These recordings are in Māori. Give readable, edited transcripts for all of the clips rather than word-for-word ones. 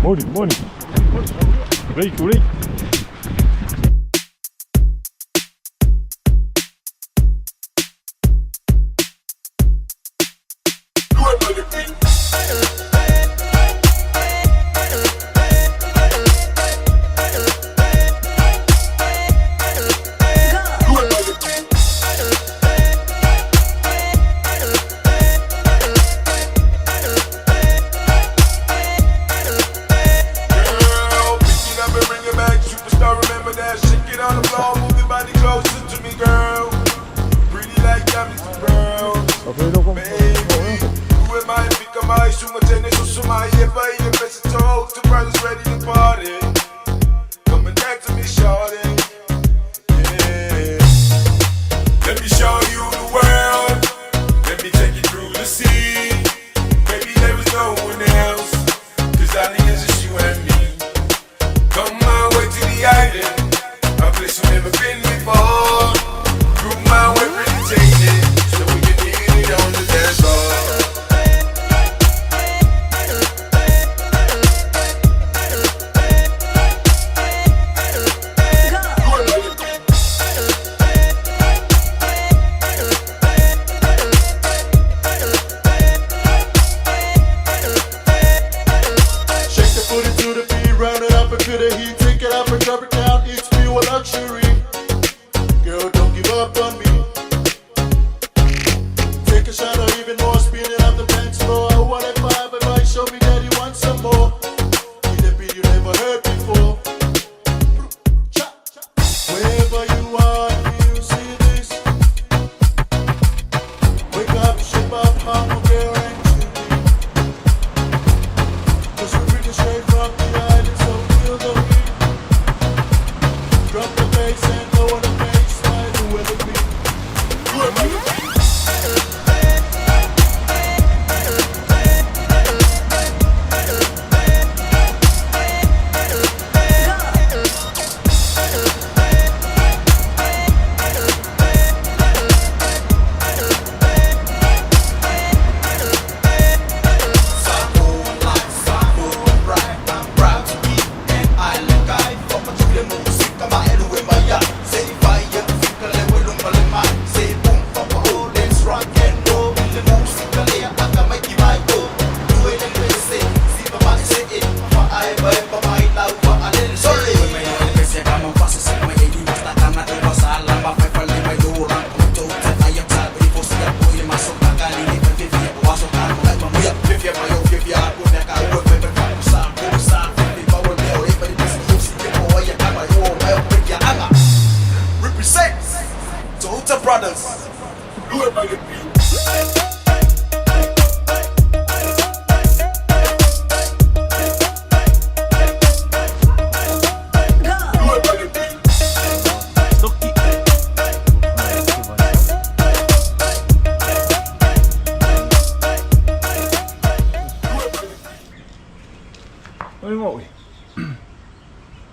Morning. Ready.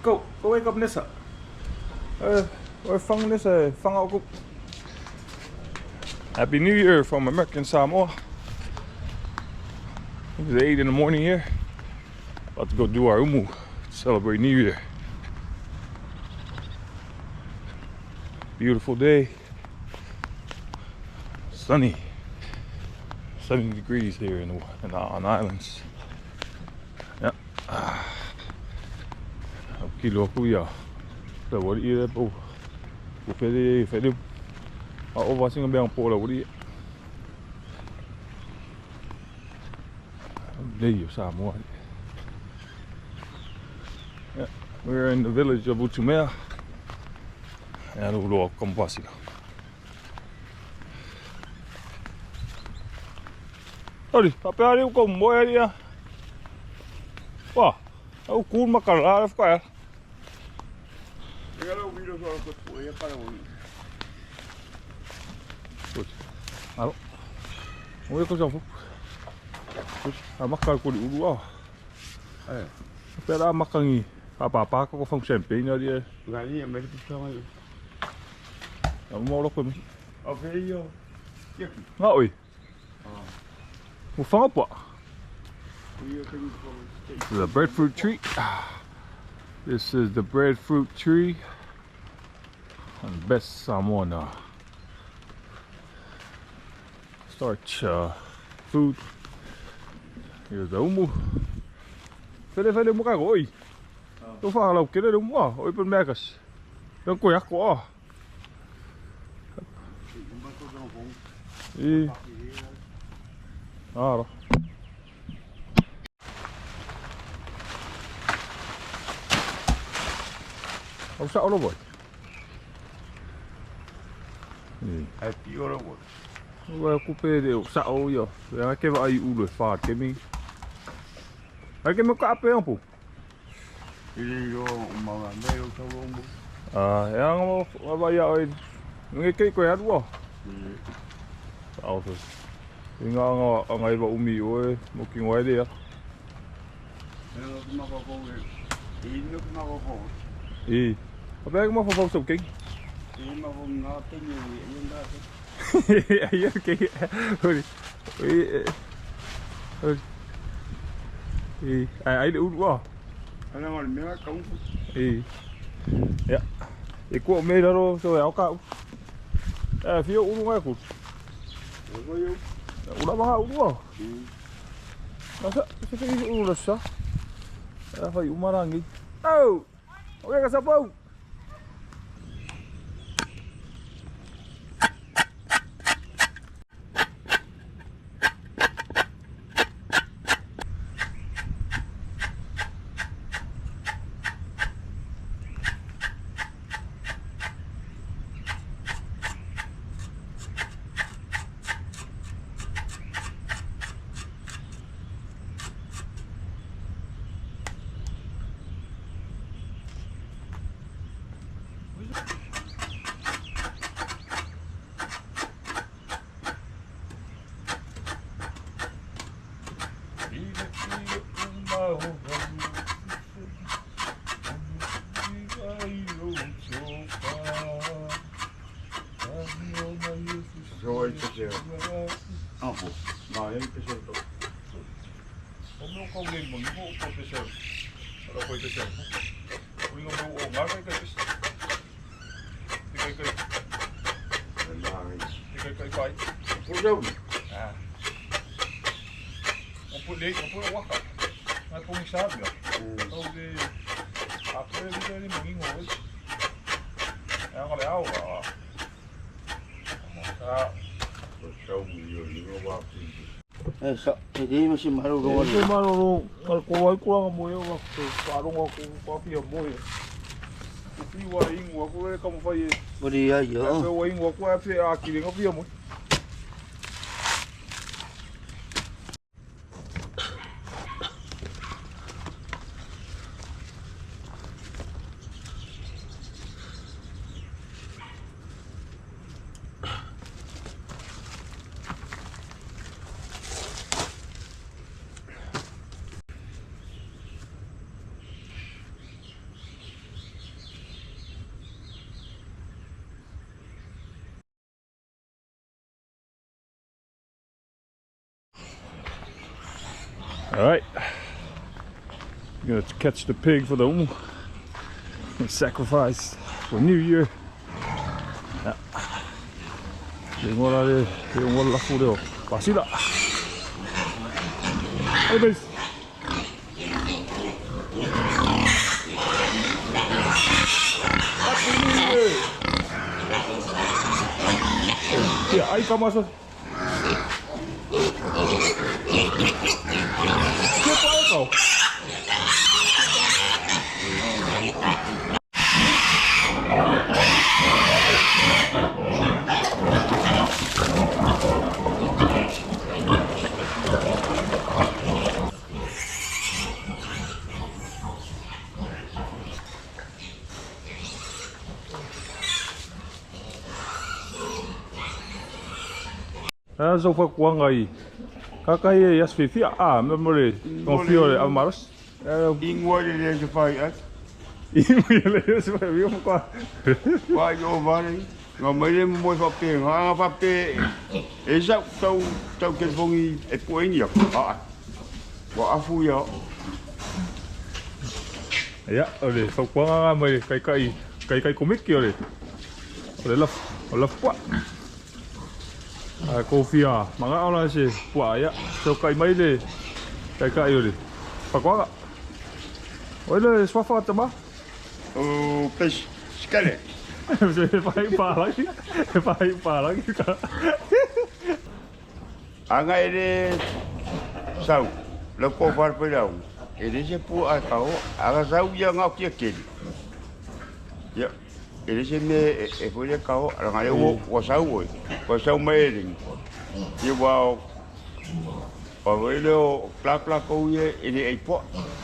Go wake up Nissa. We're fang Nissa, fang ook. Happy New Year from American Samoa. It's 8 in the morning here. About to go do our umu to celebrate New Year. Beautiful day. Sunny. 70 degrees here on islands. Ja. Kilo kuya. So what you po? Pwede overwatching ang bang polo what Samoa. Yeah, we're in the village of Utumea. And we'll come passing. Sorry, papel eu como boia. Ó, o cu macarrão fica. Eu não vi o que foi para o. Alô. Oi, que eu vou. A macarrão com o ó. É. Espera a macarrão. Papá com o champanhe ali. Galinha, mas puxava aí. Vamos lá com ele. Ok, ó. Oi. Một pháo bọ. This is a breadfruit tree. This is the breadfruit tree. And best Samoan starch food. Here's the umu. Verder moet ik oi. Toen vaak loop ik er om wat. Oi ben merkers. Dan kon je gewoon. Ah. Hoe zou dat worden? Heb je ook wat? Hoe couper de sao yo. Ja, ik heb al je oele vaart, ken je? Ik heb mijn kappen op. Jullie joh, maar nee ook zo om. Ah, ja, maar ja, ik kijk hoe het was. Auto. Ik ga aan even om je hoor, moet ik wel weer. En dat mag wel gewoon. Hier nog maar wel gewoon. Wat ben ik maar van op king? Hier mag wel na 10 uur inderdaad. Ja, kijk. Hoi. Hij doet wat. En dan maar meer komen. Ja. Ik kom mee daar zo elkaar. Veel udah goed. Udah mahal udah. Masa seperti udah sah. Apa umarangi? Oh. Oke kasapau. Zo is het ja. Appel. Nou, je kunt het ook. Om nog gewoon niet meer op te zetten. Dat wordt te zeggen. Hoe je nog op maar kijk eens. Kijk. Kijk. Hoezo? Ja. Op een wacht. Maar kom ik staat ja. Oh die. Après die moet hoor. Ja, maar ja. Ja. Zo moet je wel wat zien. Sa, hindi mo si marunong. Ito marunong. Kuha ko lang mo yung parang ako coffee mo. Kupi waing wa ko ka mo fai. Budi ayo. Ko waing wa ko afi akili ngopi mo. Alright, I'm gonna catch the pig for the sacrifice for New Year. Ja. Det går la få det. Basila. Hej bäst. Ja, ahí vamos a ¿qué pasa? Zo van Kwangai. Kakai jas vivia memory confiore amaros. Ingwari deze fai Ingwari deze fai wie om qua. Qua yo vani. Ngau mai le mo fa pe nga fa pe. E sa tau ke fongi e ko ni. Wa afu ya. Ya, ole, so kuanga mai kai komiki ole. Ole la pua. Kofia, manga ona se pua ya. So kai mai le kai ole. Pakwa. Ole swafa tama. Oh, pes skale. Fai pa lagi ka. Anga ele sau. Le ko far pe dau. Ele se pu a kau, aga sau ya ngau kia keli. Ya. Ele se me e foi le kau, anga le wo sau oi. Ko sau mai ring. Ye wa o ele o pla ko ye ele ai po.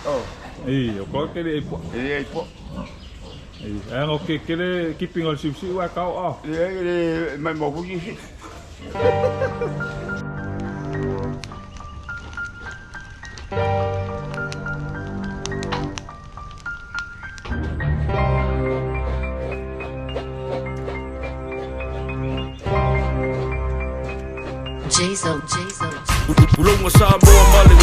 Oh. O ko ke le po. Ele ai po. Ang okay kele keeping all sipsi wa kau Ele mai mo fuji si. Jason. Ulonga Samoa male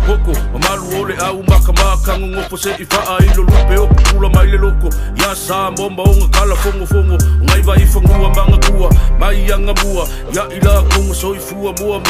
poko Malu ole au maka ngofo se ifa ilo lupe o kula mai le loko ya Samoa onga kala fongo ngai vai fangua manga kua mai anga bua ya ila kongo so ifua mua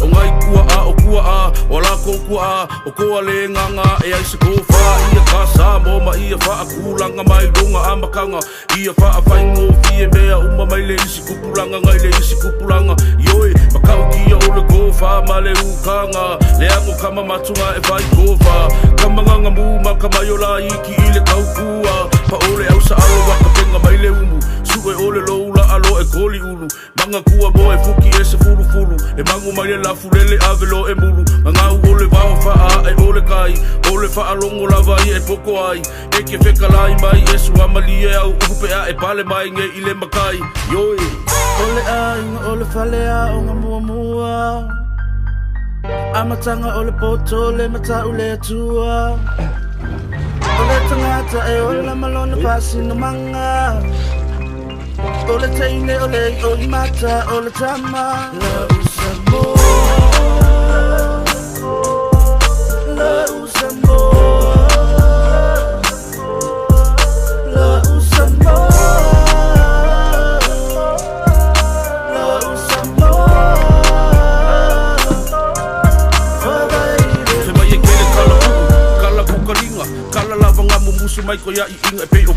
o ngai kua a wala ko kua o ko ale nganga e ai se ko fa ia ka Samoa ia fa kulanga mai longa amakanga ia fa faingo fie mea uma mai le isi kupulanga ngai le isi kupulanga yoi makau kia ole ko fa male ukanga le ango kama matunga e vai kofa kama nganga muma kama yola iki ile kaukua pa ole au sa alo waka penga mai le umu suwe ole loula alo e koli ulu manga kua mo e fuki e se fulu e mangu mai le lafu lele avelo e mulu manga ole vao fa a e ole kai ole fa alongo lava i e poko ai e ke feka lai mai e suamali e au upe a e pale mai nge ile makai yoi ole ai ole fale a onga mua Amatanga ole poto le mata ule tua Ole tangata e ole la malona pasi no manga Ole teine ole ole mata ole tama La Samoa La Samoa La Samoa Kala lava nga mumusu mai ko ya i inga e pei o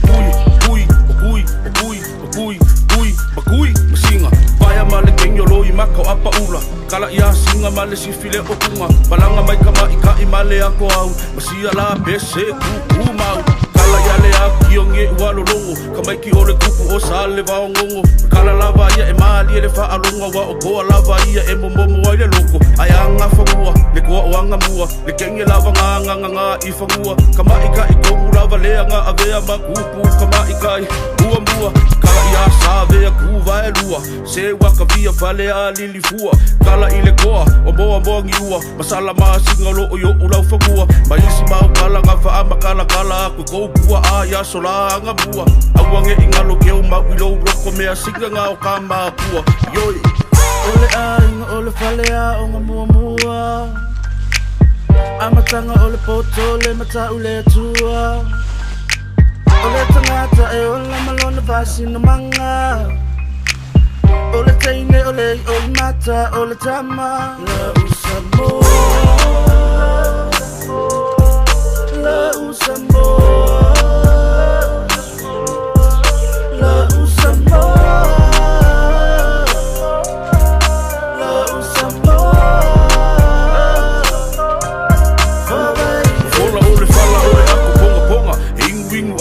kui masinga Paya male kenyo loi maka o apa ula Kala ia singa male si file o kunga Balanga mai kama ika i male ako au Masia la pese kuku mau Kala ia le a kionge ualo longo Kamai ki ole kupu o sale vao ngongo Kala lava ia e maali e le faa longa Wa o koa lava ia e momomo ai le loko Ai anga fangua, le koa o anga mua Le kenge lava nga i fangua Kama ika i kongu lava lea nga avea makupu Kama ika i mua Kala ia save a kuva e lua Se waka via vale a lili fua Kala i le koa o moa ngiua Masala maa singa lo o yo ulau fangua Maisi mau kala nga faa makala kala Kwe kou kua a ia sola anga mua Awange ingalo keo mau ilo roko mea singa nga o kama kua Yoi Ole a inga ole fale a onga mua Amatanga ole poto le mata ule tua Ole tangata e ole malona pasi no manga Ole teine ole mata ole tama La Samoa La Samoa La Samoa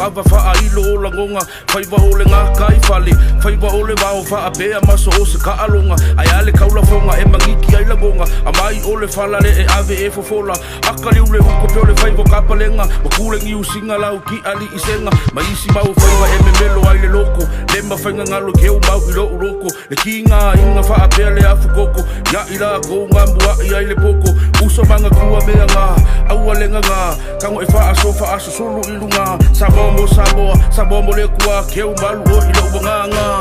Ava faa ilo o langonga Faiva ole ngā kai fale Faiva ole wao faa pea maso o se ka alonga Ai ale kaula fonga e mangiki ai lagonga Amai ole falale e ave e fofola Akali ule uko pe ole faiva kapalenga Makulengi usinga lau ki ali isenga Maisi mau faiva e memelo ai le loko Lema fainga ngalo keo mau ilo uroko Le kinga inga faa pea le afu koko Ya ila kou ngambua i ai le poko Uso manga kua mea ngā Aua lenga ngā Kango e faa aso sulu ilu ngā Samoa mo le kua keu malu o ilo wanganga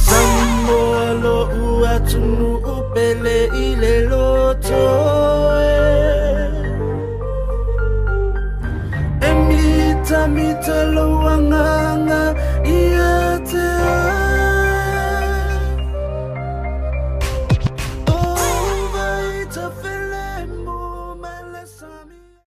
Samoa lo ua tunu upele i le lo